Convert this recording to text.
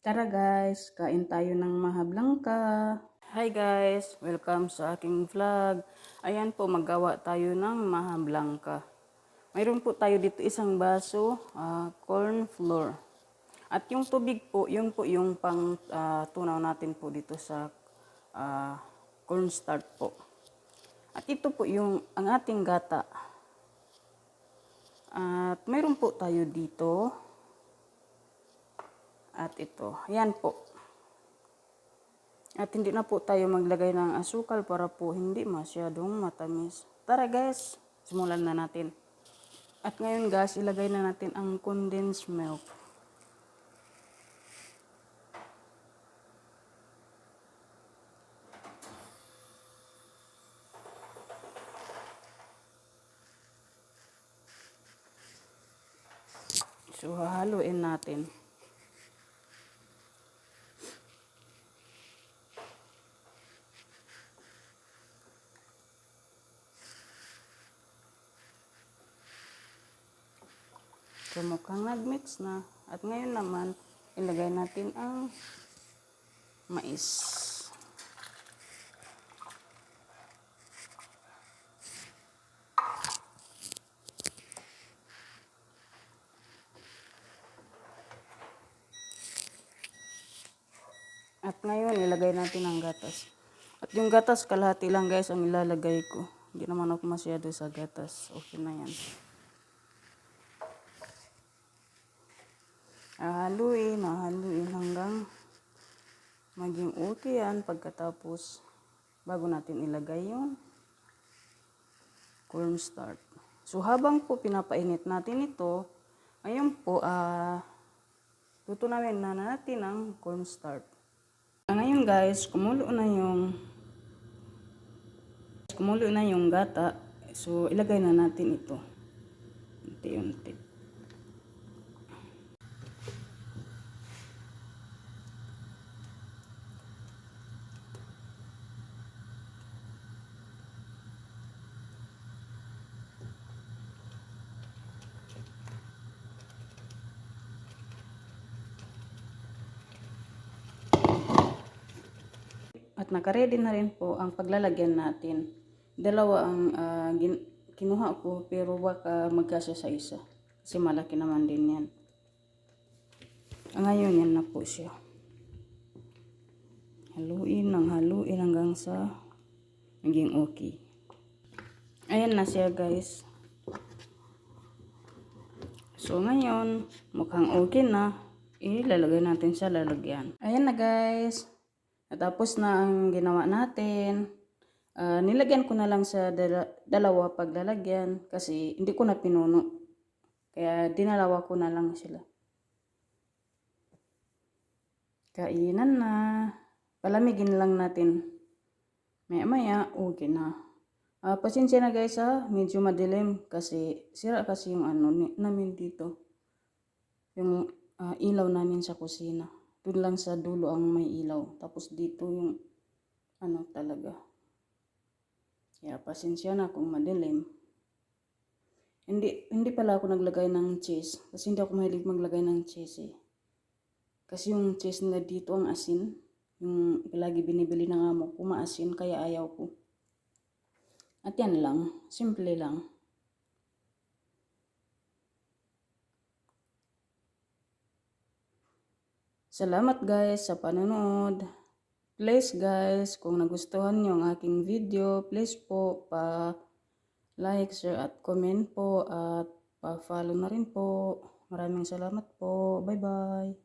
Tara guys, kain tayo ng mahablangka. Hi guys, welcome sa aking vlog. Ayan po, maggawa tayo ng mahablangka. Mayroon po tayo dito isang baso, corn flour. At yung tubig po, yun po yung pang tunaw natin po dito sa cornstarch po. At ito po yung ang ating gata. At mayroon po tayo dito. At ito, yan po. At hindi na po tayo maglagay ng asukal para po hindi masyadong matamis. Tara guys, simulan na natin. At ngayon guys, ilagay na natin ang condensed milk. So hahaluin natin. So mukhang nag-mix na. At ngayon naman, ilagay natin ang mais. At ngayon, ilagay natin ang gatas. At yung gatas, kalahati lang guys ang ilalagay ko. Hindi naman ako masyado sa gatas. Okay na yan. Hahaluin hanggang maging okay yan. Pagkatapos, bago natin ilagay yung cornstarch. So habang po pinapainit natin ito, ayun po, tutunawin na natin ang cornstarch. Ngayon guys, kumulo na yung gata. So ilagay na natin ito. Unti-unti. At nakaredy na rin po ang paglalagyan natin. Dalawa ang kinuha ko pero baka magkasya sa isa. Kasi malaki naman din yan. Ngayon yan na po siya. Haluin hanggang sa maging okay. Ayan na siya guys. So ngayon, mukhang okay na. Ilalagay natin sa lalagyan. Ayan na guys. Natapos na ang ginawa natin. Nilagyan ko na lang sa dalawa paglalagyan kasi hindi ko na pinuno. Kaya dinalawa ko na lang sila. Kainan na. Palamigin lang natin. Maya okay na. Pasensya na guys medyo madilim kasi sira kasi yung namin dito. Yung ilaw namin sa kusina. Doon lang sa dulo ang may ilaw. Tapos dito yung talaga. Kaya pasensya na kung madilim. Hindi pala ako naglagay ng cheese. Kasi hindi ako mahilig maglagay ng cheese eh. Kasi yung cheese na dito ang asin. Yung palagi binibili ng amo ko maasin kaya ayaw ko. At yan lang. Simple lang. Salamat guys sa panonood. Please guys, kung nagustuhan nyo ang aking video, please po like, share at comment po at pa-follow na rin po. Maraming salamat po. Bye bye.